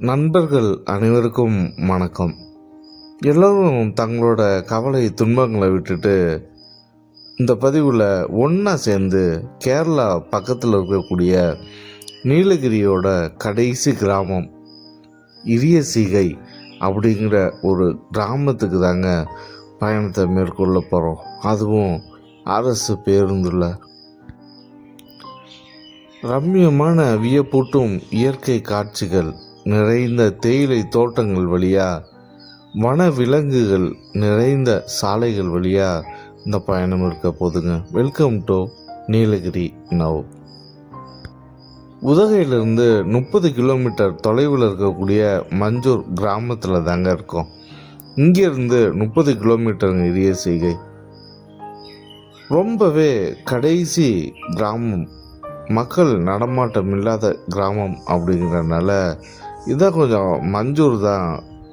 நண்பர்கள் அனைவருக்கும் வணக்கம். எல்லோரும் தங்களோட கவலை துன்பங்களை விட்டுட்டு இந்த பதிவில் ஒன்றா சேர்ந்து கேரளா பக்கத்தில் இருக்கக்கூடிய நீலகிரியோட கடைசி கிராமம் இரியசீகை அப்படிங்கிற ஒரு கிராமத்துக்கு தாங்க பயணத்தை மேற்கொள்ள போகிறோம். அதுவும் அரசு பேருந்தில். ரம்மியமான வியப்பூட்டும் இயற்கை காட்சிகள் நிறைந்த தேயிலை தோட்டங்கள் வழியா, வன விலங்குகள் நிறைந்த சாலைகள் வழியா இந்த பயணம் இருக்க போதுங்க. Welcome to Nilgiri now. உதகையிலிருந்து 30 கிலோமீட்டர் தொலைவில் இருக்கக்கூடிய மஞ்சூர் கிராமத்தில் தாங்க இருக்கோம். இங்கிருந்து 30 கிலோமீட்டருங்க இரியசீகை. ரொம்பவே கடைசி கிராமம், மக்கள் நடமாட்டம் இல்லாத கிராமம் அப்படிங்கிறதுனால இதான் கொஞ்சம் மஞ்சூர் தான்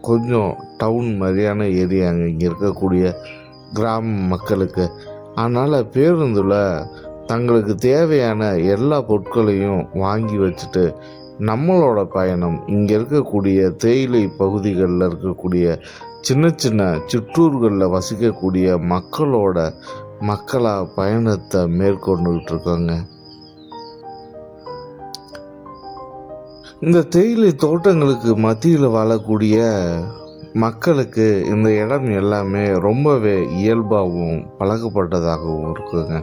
கொஞ்சம் டவுன் மாதிரியான ஏரியாங்க இங்கே இருக்கக்கூடிய கிராம மக்களுக்கு. அதனால் பேருந்தில் தங்களுக்கு தேவையான எல்லா பொருட்களையும் வாங்கி வச்சுட்டு நம்மளோட பயணம் இங்கே இருக்கக்கூடிய தேயிலை பகுதிகளில் இருக்கக்கூடிய சின்ன சின்ன சிற்றூர்களில் வசிக்கக்கூடிய மக்களாக பயணத்தை மேற்கொண்டுகிட்டு இருக்கோங்க. இந்த தேயிலை தோட்டங்களுக்கு மத்தியில் வாழக்கூடிய மக்களுக்கு இந்த இடம் எல்லாமே ரொம்பவே இயல்பாகவும் பழக்கப்பட்டதாகவும் இருக்குங்க.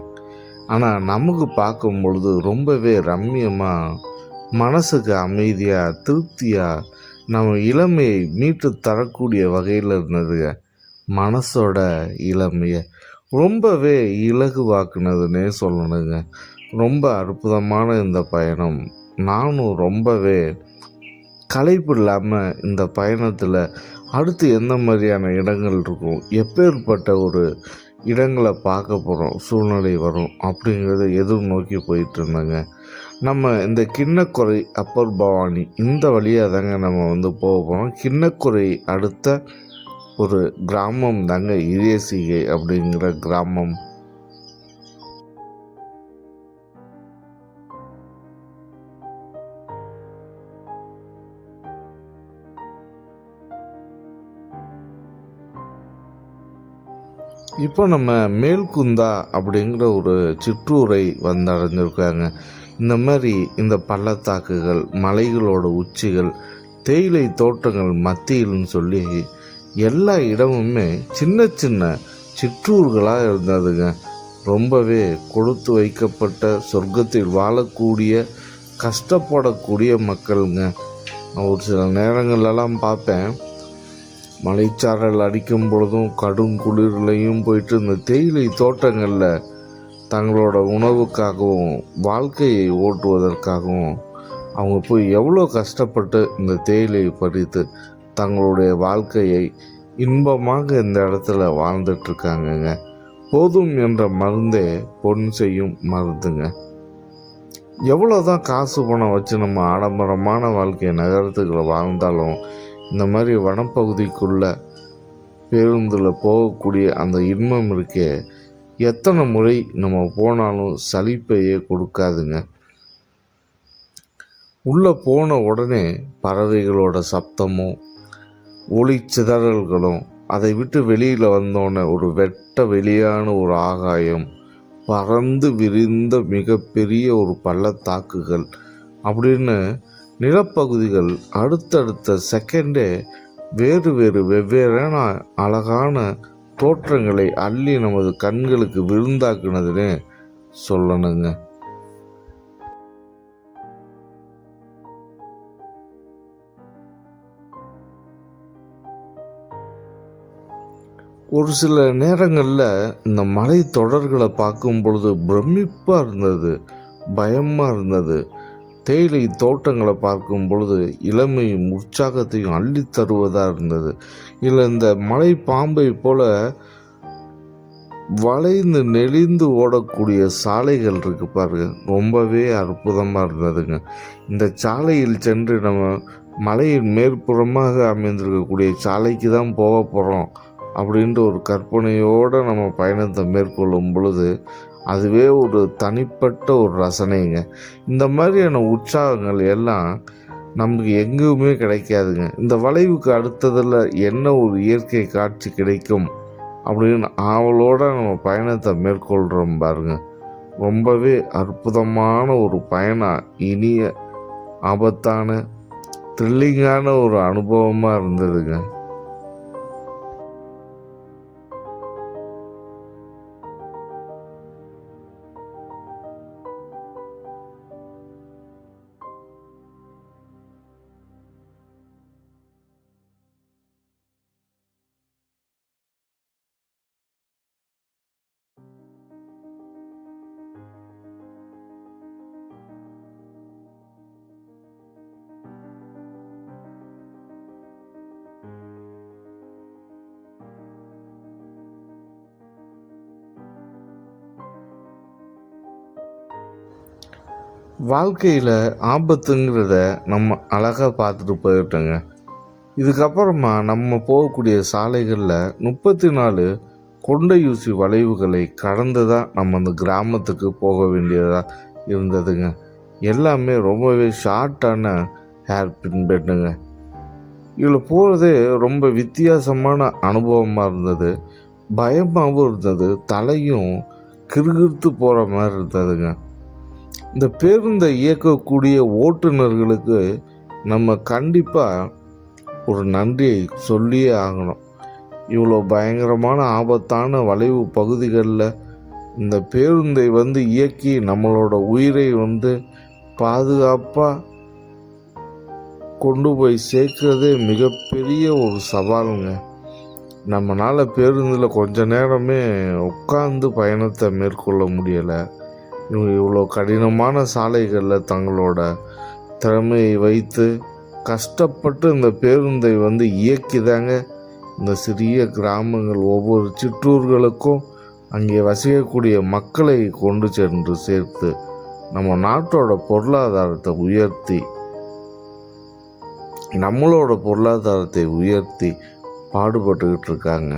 ஆனால் நமக்கு பார்க்கும் பொழுது ரொம்பவே ரம்மியமாக, மனசுக்கு அமைதியாக, திருப்தியாக, நம்ம இளமையை மீட்டு தரக்கூடிய வகையில் இருந்ததுங்க. மனசோட இளமையை ரொம்பவே இலகுவாக்குனதுன்னே சொல்லணுங்க. ரொம்ப அற்புதமான இந்த பயணம். நானும் ரொம்பவே களைப்பு இல்லாமல் இந்த பயணத்தில் அடுத்து எந்த மாதிரியான இடங்கள் இருக்கும், எப்பேற்பட்ட ஒரு இடங்களை பார்க்க போகிறோம், சூழ்நிலை வரும் அப்படிங்கிறத எதிர்நோக்கி போயிட்டு இருந்தேங்க. நம்ம இந்த கிண்ணக்குறை அப்பர் பவானி இந்த வழியாக தாங்க நம்ம போக போகிறோம். கிண்ணக்குறை அடுத்த ஒரு கிராமம் தாங்க இரியசீகை அப்படிங்கிற கிராமம். இப்போ நம்ம மேல்குந்தா அப்படிங்கிற ஒரு சிற்றூரை வந்தடைஞ்சிருக்காங்க. இந்த மாதிரி இந்த பள்ளத்தாக்குகள், மலைகளோட உச்சிகள், தேயிலை தோட்டங்கள் மத்தியில்னு சொல்லி எல்லா இடமுமே சின்ன சின்ன சிற்றூர்களாக இருந்ததுங்க. ரொம்பவே கொடுத்து வைக்கப்பட்ட சொர்க்கத்தில் வாழக்கூடிய கஷ்டப்படக்கூடிய மக்களுங்க. ஒரு சில நேரங்கள்லாம் பார்ப்பேன், மலைச்சாரல் அடிக்கும் பொழுதும் கடும் குளிர்லையும் போயிட்டு இந்த தேயிலை தோட்டங்களில் தங்களோட உணவுக்காகவும் வாழ்க்கையை ஓட்டுவதற்காகவும் அவங்க போய் எவ்வளோ கஷ்டப்பட்டு இந்த தேயிலையை பறித்து தங்களுடைய வாழ்க்கையை இன்பமாக இந்த இடத்துல வாழ்ந்துட்டுருக்காங்கங்க. போதும் என்ற மருந்தே பொன் செய்யும் மருந்துங்க. எவ்வளோதான் காசு பணம் வச்சு நம்ம ஆடம்பரமான வாழ்க்கையை நகரத்துக்குள்ள வாழ்ந்தாலும் இந்த மாதிரி வனப்பகுதிக்குள்ளே பேருந்தில் போகக்கூடிய அந்த இன்பம் இருக்கே, எத்தனை முறை நம்ம போனாலும் சலிப்பையே கொடுக்காதுங்க. உள்ளே போன உடனே பறவைகளோட சப்தமும் ஒளிச்சிதறல்களும், அதை விட்டு வெளியில் வந்தோடனே ஒரு வெட்ட வெளியான ஒரு ஆகாயம், பறந்து விரிந்த மிகப்பெரிய ஒரு பள்ளத்தாக்குகள் அப்படின்னு நிலப்பகுதிகள் அடுத்தடுத்த செகண்டே வேறு வெவ்வேறான அழகான தோற்றங்களை அள்ளி நமது கண்களுக்கு விருந்தாக்குனதுன்னு சொல்லணுங்க. ஒரு சில நேரங்களில் இந்த மலை தொடர்களை பார்க்கும் பொழுது பிரமிப்பாக இருந்தது, பயமாக இருந்தது. தேயிலை தோட்டங்களை பார்க்கும் பொழுது இளமையும் உற்சாகத்தையும் அள்ளி தருவதாக இருந்தது. இல்லை இந்த மலை பாம்பை போல வளைந்து நெளிந்து ஓடக்கூடிய சாலைகள் இருக்கு பாருங்க, ரொம்பவே அற்புதமாக இருந்ததுங்க. இந்த சாலையில் சென்று நம்ம மலையின் மேற்புறமாக அமைந்திருக்கக்கூடிய சாலைக்கு தான் போக போகிறோம் அப்படின்ற ஒரு கற்பனையோடு நம்ம பயணத்தை மேற்கொள்ளும் பொழுது அதுவே ஒரு தனிப்பட்ட ஒரு ரசனைங்க. இந்த மாதிரியான உற்சாகங்கள் எல்லாம் நமக்கு எங்கேயுமே கிடைக்காதுங்க. இந்த வளைவுக்கு அடுத்ததில் என்ன ஒரு இயற்கை காட்சி கிடைக்கும் அப்படின்னு ஆவலோடு நம்ம பயணத்தை மேற்கொள்கிறோம் பாருங்க. ரொம்பவே அற்புதமான ஒரு பயணம், இனிய ஆபத்தான த்ரில்லிங்கான ஒரு அனுபவமாக இருந்ததுங்க. வாழ்க்கையில் ஆபத்துங்கிறத நம்ம அழகாக பார்த்துட்டு போயிட்டோங்க. இதுக்கப்புறமா நம்ம போகக்கூடிய சாலைகளில் 34 கொண்டையூசி வளைவுகளை கடந்து தான் நம்ம அந்த கிராமத்துக்கு போக வேண்டியதாக இருந்ததுங்க. எல்லாமே ரொம்பவே ஷார்ட்டான ஹேர் பின் பெட்டுங்க. இதில் போகிறதே ரொம்ப வித்தியாசமான அனுபவமாக இருந்தது, பயமாகவும் இருந்தது, தலையும் கிறுகிறுத்து போகிற மாதிரி இருந்ததுங்க. இந்த பேருந்தை இயக்கக்கூடிய ஓட்டுநர்களுக்கு நம்ம கண்டிப்பாக ஒரு நன்றியை சொல்லியே ஆகணும். இவ்வளோ பயங்கரமான ஆபத்தான வளைவு பகுதிகளில் இந்த பேருந்தை இயக்கி நம்மளோட உயிரை பாதுகாப்பாக கொண்டு போய் சேர்க்கிறதே மிகப்பெரிய ஒரு சவாலுங்க. நம்மளால் பேருந்தில் கொஞ்ச நேரமே உட்கார்ந்து பயணத்தை மேற்கொள்ள முடியலை. இவங்க இவ்வளோ கடினமான சாலைகளில் தங்களோட திறமையை வைத்து கஷ்டப்பட்டு இந்த பேருந்தை இயக்கிதாங்க இந்த சிறிய கிராமங்கள் ஒவ்வொரு சிற்றூர்களுக்கும் அங்கே வசிக்கக்கூடிய மக்களை கொண்டு சென்று சேர்த்து நம்ம நாட்டோட பொருளாதாரத்தை உயர்த்தி நம்மளோட பொருளாதாரத்தை உயர்த்தி பாடுபட்டுக்கிட்டு இருக்காங்க.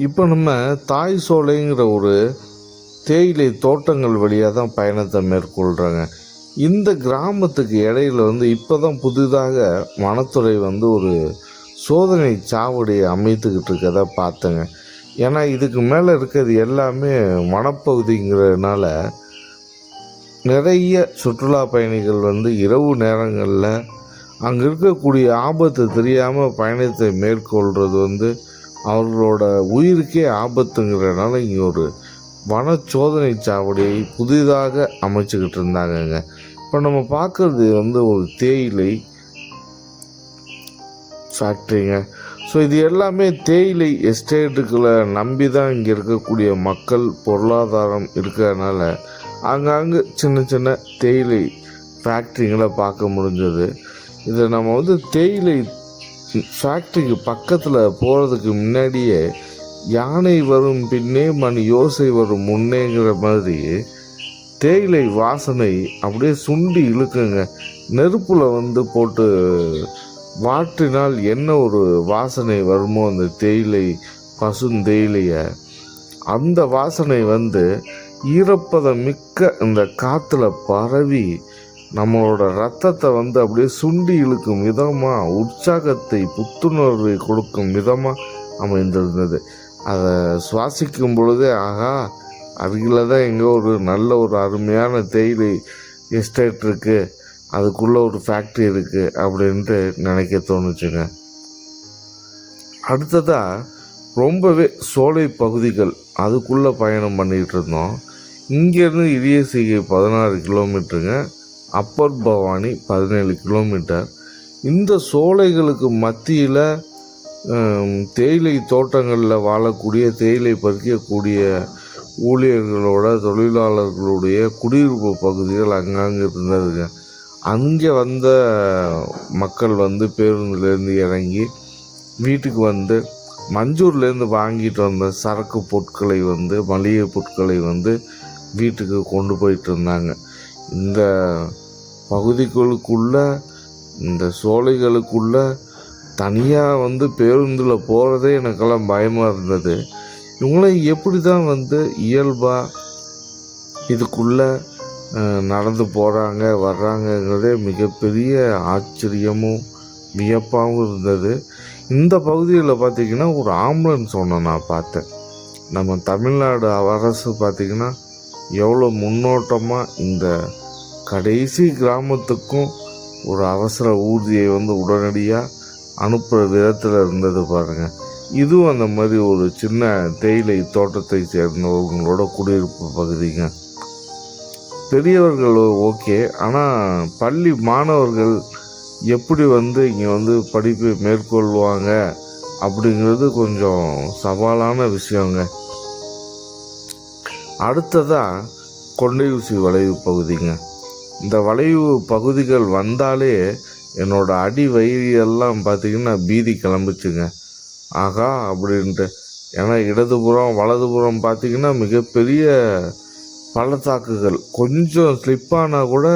இப்போ நம்ம தாய் சோலைங்கிற ஒரு தேயிலை தோட்டங்கள் வழியாக தான் பயணத்தை மேற்கொள்கிறாங்க. இந்த கிராமத்துக்கு இடையில இப்போ தான் புதிதாக வனத்துறை ஒரு சோதனை சாவடியை அமைத்துக்கிட்டு இருக்கதை பார்த்தேங்க. ஏன்னா இதுக்கு மேலே இருக்கிறது எல்லாமே வனப்பகுதிங்கிறதுனால நிறைய சுற்றுலா பயணிகள் இரவு நேரங்களில் அங்கே இருக்கக்கூடிய ஆபத்து தெரியாமல் பயணத்தை மேற்கொள்கிறது அவர்களோட உயிருக்கே ஆபத்துங்கிறதுனால இங்கே ஒரு வன சோதனை சாவடியை புதிதாக அமைச்சுக்கிட்டு இருந்தாங்கங்க. இப்போ நம்ம பார்க்குறது ஒரு தேயிலை ஃபேக்ட்ரிங்க. ஸோ இது எல்லாமே தேயிலை எஸ்டேட்டுக்களை நம்பி தான் இங்கே இருக்கக்கூடிய மக்கள் பொருளாதாரம் இருக்கிறதுனால அங்கங்கே சின்ன சின்ன தேயிலை ஃபேக்ட்ரிங்களை பார்க்க முடிஞ்சது. இதை நம்ம தேயிலை ஃபேக்ட்ரிக்கு பக்கத்தில் போகிறதுக்கு முன்னாடியே யானை வரும் பின்னே மணி யோசை வரும் முன்னேங்கிற மாதிரி தேயிலை வாசனை அப்படியே சுண்டி இழுக்குங்க. நெருப்பில் போட்டு வாற்றினால் என்ன ஒரு வாசனை வருமோ அந்த தேயிலை பசுந்தேயிலையை, அந்த வாசனை ஈரப்பதம் மிக்க இந்த காற்றுல பரவி நம்மளோட ரத்தத்தை அப்படியே சுண்டி இழுக்கும் விதமாக, உற்சாகத்தை புத்துணர்வை கொடுக்கும் விதமாக அமைந்திருந்தது. அதை சுவாசிக்கும் பொழுதே ஆகா, அருகில் தான் எங்கே ஒரு நல்ல ஒரு அருமையான தேயிலை எஸ்டேட் இருக்குது, அதுக்குள்ளே ஒரு ஃபேக்ட்ரி இருக்குது அப்படின்ட்டு நினைக்க தோணுச்சுங்க. அடுத்ததாக ரொம்பவே சோலை பகுதிகள் அதுக்குள்ளே பயணம் பண்ணிகிட்டு இருந்தோம். இங்கேருந்து இடியசிகை 16 கிலோமீட்டருங்க, அப்பர் பவானி 17 கிலோமீட்டர். இந்த சோலைகளுக்கு மத்தியில் தேயிலை தோட்டங்களில் வாழக்கூடிய தேயிலை பறிக்கக்கூடிய ஊழியர்களோட தொழிலாளர்களுடைய குடியிருப்பு பகுதிகள் அங்கங்கே இருந்ததுங்க. அங்கே வந்த மக்கள் பேருந்துலேருந்து இறங்கி வீட்டுக்கு மஞ்சூர்லேருந்து வாங்கிட்டு வந்த சரக்கு பொருட்களை மளிகை பொருட்களை வீட்டுக்கு கொண்டு போயிட்டு இருந்தாங்க. இந்த பகுதிகளுக்குள்ள இந்த சோலைகளுக்குள்ள தனியாக வந்து பேருந்தில் போகிறதே எனக்கெல்லாம் பயமாக இருந்தது. இவங்களாம் எப்படி தான் வந்து இயல்பாக இதுக்குள்ளே நடந்து போகிறாங்க வர்றாங்கங்கிறதே மிகப்பெரிய ஆச்சரியமும் வியப்பாகவும் இருந்தது. இந்த பகுதியில் பார்த்திங்கன்னா ஒரு ஆம்புலன்ஸ் ஒன்று நான் பார்த்தேன். நம்ம தமிழ்நாடு அரசு பார்த்திங்கன்னா எவ்வளோ முன்னோட்டமாக இந்த கடைசி கிராமத்துக்கும் ஒரு அவசர ஊர்தியை வந்து உடனடியாக அனுப்புகிற விதத்தில் இருந்தது பாருங்கள். இதுவும் அந்த மாதிரி ஒரு சின்ன தேயிலை தோட்டத்தை சேர்ந்தவங்களோட குடியிருப்பு பகுதிங்க. பெரியவர்கள் ஓகே, ஆனால் பள்ளி மாணவர்கள் எப்படி வந்து இங்கே வந்து படிப்பை மேற்கொள்வாங்க அப்படிங்கிறது கொஞ்சம் சவாலான விஷயங்க. அடுத்ததாக கொண்டை ஊசி வளைவு பகுதிங்க. இந்த வளைவு பகுதிகள் வந்தாலே என்னோடய அடி வயிறெல்லாம் பார்த்திங்கன்னா பீதி கிளம்பிச்சுங்க. ஆகா அப்படின்ட்டு. ஏன்னா இடதுபுறம் வலதுபுறம் பார்த்திங்கன்னா மிகப்பெரிய பள்ளத்தாக்குகள். கொஞ்சம் ஸ்லிப்பானால் கூட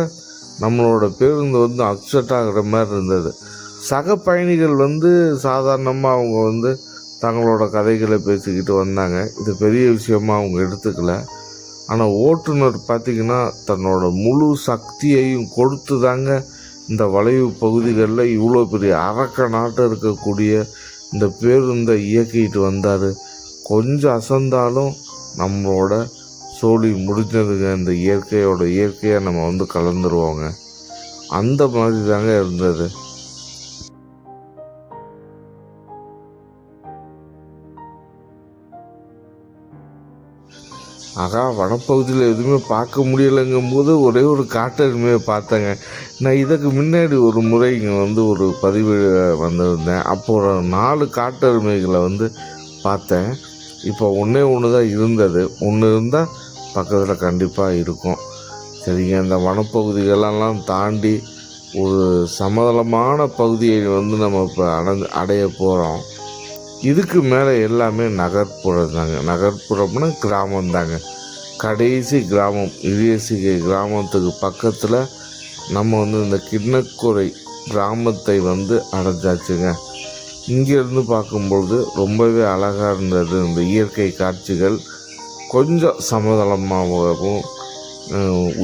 நம்மளோட பேருந்து வந்து அப்செட் ஆகிற மாதிரி இருந்தது. சக பயணிகள் வந்து சாதாரணமாக அவங்க வந்து தங்களோட கதைகளை பேசிக்கிட்டு வந்தாங்க. இது பெரிய விஷயமாக அவங்க எடுத்துக்கல. ஆனால் ஓட்டுநர் பார்த்திங்கன்னா தன்னோட முழு சக்தியையும் கொடுத்து தாங்க இந்த வளைவு பகுதிகளில் இவ்வளோ பெரிய அரக்க நாட்டம் இருக்கக்கூடிய இந்த பேருந்தை இயக்கிட்டு வந்தார். கொஞ்சம் அசந்தாலும் நம்மளோட சோழி முடிஞ்சதுங்க. இந்த இயற்கையாக நம்ம வந்து கலந்துருவோங்க. அந்த மாதிரி தாங்க இருந்தது. ஆகா, வனப்பகுதியில் எதுவுமே பார்க்க முடியலைங்கும் போது ஒரே ஒரு காட்டெருமையை பார்த்தேங்க. நான் இதுக்கு முன்னாடி ஒரு முறை இங்கே வந்து ஒரு பதிவு வந்திருந்தேன். அப்போ ஒரு 4 காட்டெருமைகளை வந்து பார்த்தேன். இப்போ ஒன்று தான் இருந்தது. ஒன்று இருந்தால் பக்கத்தில் கண்டிப்பாக இருக்கும். சரிங்க, இந்த வனப்பகுதிகளெல்லாம் தாண்டி ஒரு சமதளமான பகுதியை வந்து நம்ம இப்போ அடைய போகிறோம். இதுக்கு மேலே எல்லாமே நகர்ப்புறம் தாங்க. நகர்ப்புறம்னா கிராமம் தாங்க. கடைசி கிராமம் இரியசிகை கிராமத்துக்கு பக்கத்தில் நம்ம வந்து இந்த கிண்ணக்குறை கிராமத்தை வந்து அடைஞ்சாச்சுங்க. இங்கேருந்து பார்க்கும்பொழுது ரொம்பவே அழகாக இருந்தது. இந்த இயற்கை காட்சிகள் கொஞ்சம் சமதளமாகவும்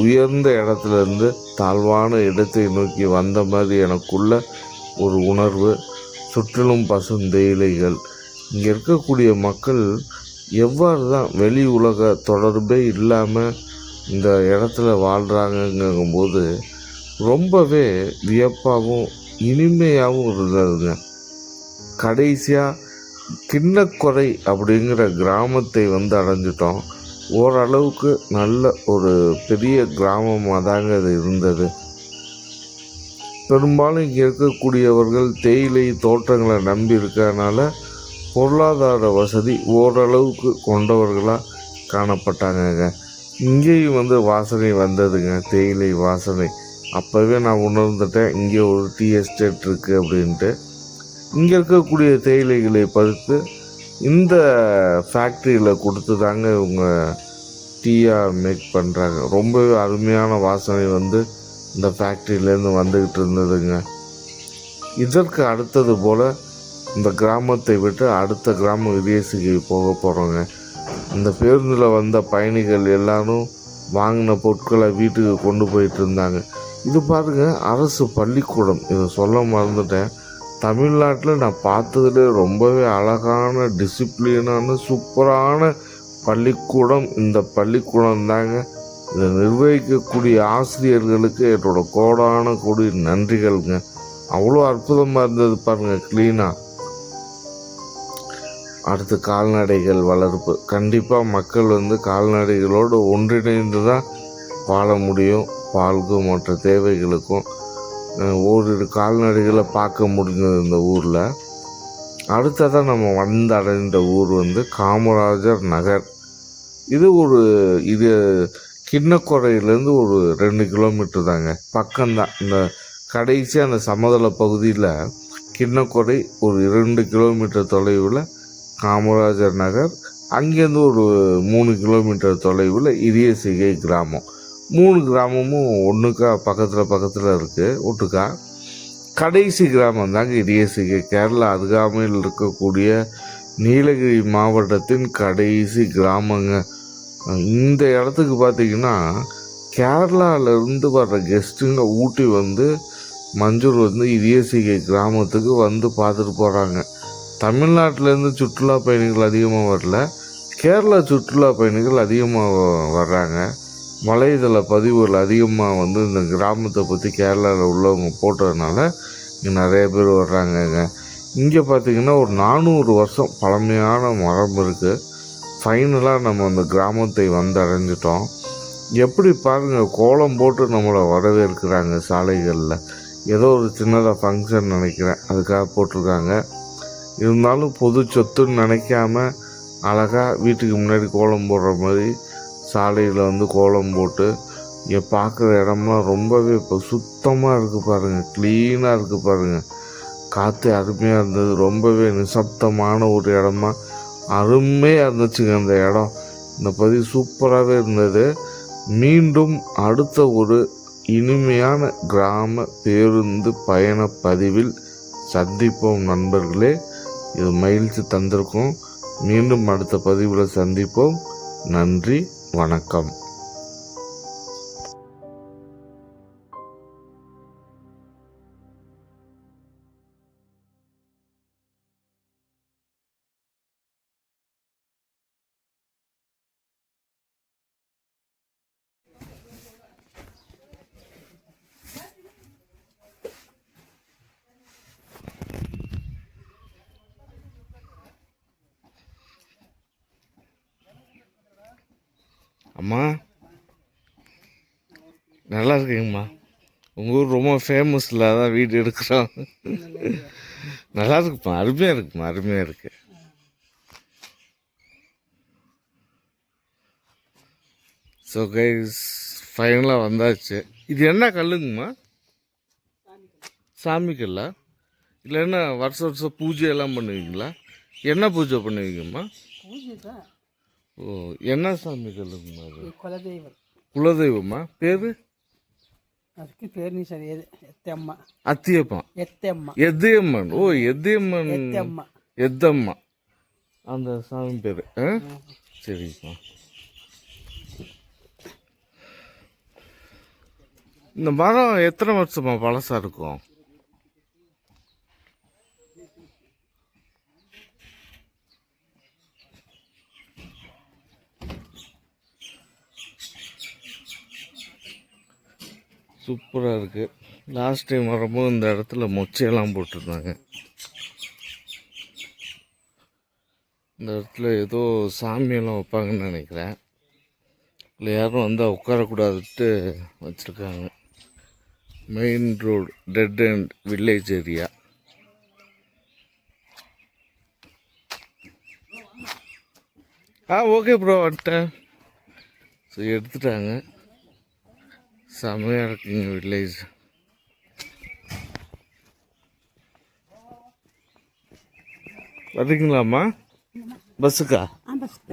உயர்ந்த இடத்துலேருந்து தாழ்வான இடத்தை நோக்கி வந்த மாதிரி எனக்குள்ள ஒரு உணர்வு. சுற்றிலும் பசுந்தேயிலைகள். இங்கே இருக்கக்கூடிய மக்கள் எவ்வாறு தான் வெளி உலக தொடர்பே இல்லாமல் இந்த இடத்துல வாழ்கிறாங்கங்கும்போது ரொம்பவே வியப்பாகவும் இனிமையாகவும் இருந்ததுங்க. கடைசியாக கிண்ணக்குறை அப்படிங்கிற கிராமத்தை வந்து அடைஞ்சிட்டோம். ஓரளவுக்கு நல்ல ஒரு பெரிய கிராமமாக தாங்க அது இருந்தது. பெரும்பாலும் இங்கே இருக்கக்கூடியவர்கள் தேயிலை தோட்டங்களை நம்பி இருக்கிறதுனால பொருளாதார வசதி ஓரளவுக்கு கொண்டவர்களாக காணப்பட்டாங்க. இங்கேயும் வந்து வாசனை வந்ததுங்க, தேயிலை வாசனை. அப்போவே நான் உணர்ந்துட்டேன் இங்கே ஒரு டீ எஸ்டேட் இருக்குது அப்படின்ட்டு. இங்கே இருக்கக்கூடிய தேயிலைகளை பறித்து இந்த ஃபேக்ட்ரியில் கொடுத்து தாங்க இவங்க டீயாக மேக் பண்ணுறாங்க. ரொம்பவே அருமையான வாசனை வந்து இந்த ஃபேக்ட்ரியிலேருந்து வந்துக்கிட்டு இருந்ததுங்க. இதற்கு அடுத்தது போல் இந்த கிராமத்தை விட்டு அடுத்த கிராமம் இரியசிகை போக போகிறோங்க. இந்த பேருந்தில் வந்த பயணிகள் எல்லாரும் வாங்கின பொருட்களை வீட்டுக்கு கொண்டு போயிட்டு இருந்தாங்க. இது பாருங்கள், அரசு பள்ளிக்கூடம். இதை சொல்ல மறந்துட்டேன். தமிழ்நாட்டில் நான் பார்த்ததுலேயே ரொம்பவே அழகான டிசிப்ளினான சூப்பரான பள்ளிக்கூடம் இந்த பள்ளிக்கூடம் தாங்க. இதை நிர்வகிக்கக்கூடிய ஆசிரியர்களுக்கு என்னோட கோடான கோடி நன்றிகள்ங்க. அவ்வளோ அற்புதமாக இருந்தது பாருங்கள், க்ளீனாக. அடுத்து கால்நடைகள் வளர்ப்பு. கண்டிப்பாக மக்கள் வந்து கால்நடைகளோடு ஒன்றிணைந்து தான் வாழ முடியும். பாலுக்கும் மற்ற தேவைகளுக்கும் ஓரிரு கால்நடைகளை பார்க்க முடிஞ்சது இந்த ஊரில். அடுத்ததாக நம்ம வந்தடைந்த ஊர் வந்து காமராஜர் நகர். இது கிண்ணக்குறையிலேருந்து ஒரு 2 கிலோமீட்டர் தாங்க, பக்கம்தான். இந்த கடைசி அந்த சமதள பகுதியில் கிண்ணக்குறை ஒரு 2 கிலோமீட்டர் தொலைவில் காமராஜர் நகர். அங்கேருந்து ஒரு 3 கிலோமீட்டர் தொலைவில் இரியசிகை கிராமம். 3 கிராமமும் ஒன்றுக்கா பக்கத்தில் இருக்குது, ஒட்டுக்கா. கடைசி கிராமம் தாங்க இடியசிகை. கேரளா அருகாமையில் இருக்கக்கூடிய நீலகிரி மாவட்டத்தின் கடைசி கிராமங்க. இந்த இடத்துக்கு பார்த்திங்கன்னா கேரளாவிலேருந்து வர்ற கெஸ்ட்டுங்க ஊட்டி வந்து மஞ்சூர் வந்து இடியசிகை கிராமத்துக்கு வந்து பார்த்துட்டு போகிறாங்க. தமிழ்நாட்டிலேருந்து சுற்றுலா பயணிகள் அதிகமாக வரல, கேரளா சுற்றுலா பயணிகள் அதிகமாக வர்றாங்க. வலைதள பதிவுகள் அதிகமாக வந்து இந்த கிராமத்தை பற்றி கேரளாவில் உள்ளவங்க போட்டதுனால இங்கே நிறைய பேர் வர்றாங்கங்க. இங்கே பார்த்திங்கன்னா ஒரு 400 வருஷம் பழமையான மரம் இருக்குது. ஃபைனலாக நம்ம அந்த கிராமத்தை வந்து அடைஞ்சிட்டோம். எப்படி பாருங்கள், கோலம் போட்டு நம்மளை வரவேற்கிறாங்க சாலைகளில். ஏதோ ஒரு சின்னதாக ஃபங்க்ஷன் நினைக்கிறேன், அதுக்காக போட்டிருக்காங்க. இருந்தாலும் பொது சொத்துன்னு நினைக்காம அழகாக வீட்டுக்கு முன்னாடி கோலம் போடுற மாதிரி சாலையில் வந்து கோலம் போட்டு இங்கே பார்க்குற இடம்லாம் ரொம்பவே இப்போ சுத்தமாக இருக்குது பாருங்கள், க்ளீனாக இருக்குது பாருங்கள். காற்று அருமையாக இருந்தது, ரொம்பவே நிசப்தமான ஒரு இடமா அருமையாக இருந்துச்சுங்க அந்த இடம். இந்த பதிவு சூப்பராகவே இருந்தது. மீண்டும் அடுத்த ஒரு இனிமையான கிராம பேருந்து பயண பதிவில் சந்திப்போம் நண்பர்களே. இது மகிழ்ச்சி தந்திருக்கோம். மீண்டும் அடுத்த பதிவில் சந்திப்போம். நன்றி, வணக்கம். அம்மா நல்லா இருக்குங்கம்மா. உங்கள் ஊர் ரொம்ப ஃபேமஸில் அதான் வீடு எடுக்கிறோம். நல்லா இருக்குப்பா, அருமையாக இருக்குமா, அருமையாக இருக்கு. ஸோ கைஸ், ஃபைனலாக வந்தாச்சு. இது என்ன கல்லுங்கம்மா? சாமி கல்லா? இல்லை என்ன வருஷம் வருஷம் பூஜை எல்லாம் பண்ணுவீங்களா? என்ன பூஜை பண்ணுவீங்கம்மா? ஓ, என்ன சாமி கல்லுங்கம்மா அது? குலதெய்வம். குலதெய்வமா? பேர்? அதுக்கு பேர் நீ சரி, எத்தம்மா. அத்தியப்பா? எத்தம்மா. எத்தியம்மன். ஓ, எத்தியம்மன். எத்தம்மா. எத்தம்மா அந்த சாமி பேர். சரிப்பா. இந்த மரம் எத்தனை வருஷமா பழசா இருக்கும்? சூப்பராக இருக்குது. லாஸ்ட் டைம் வரும்போது இந்த இடத்துல மொச்சையெல்லாம் போட்டிருந்தாங்க. இந்த இடத்துல ஏதோ சாமியெல்லாம் வைப்பாங்கன்னு நினைக்கிறேன். இல்லை யாரும் வந்து உட்காரக்கூடாதுட்டு வச்சுருக்காங்க. Main road, dead and village area. Okay bro, வந்துட்டேன். ஸோ எடுத்துட்டாங்க. செம்மையாக இருக்குங்க வில்லேஜ். வரீங்களாம்மா? பஸ்ஸுக்கா?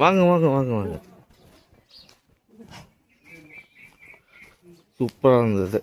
வாங்க வாங்க வாங்க வாங்க. சூப்பராக இருந்தது.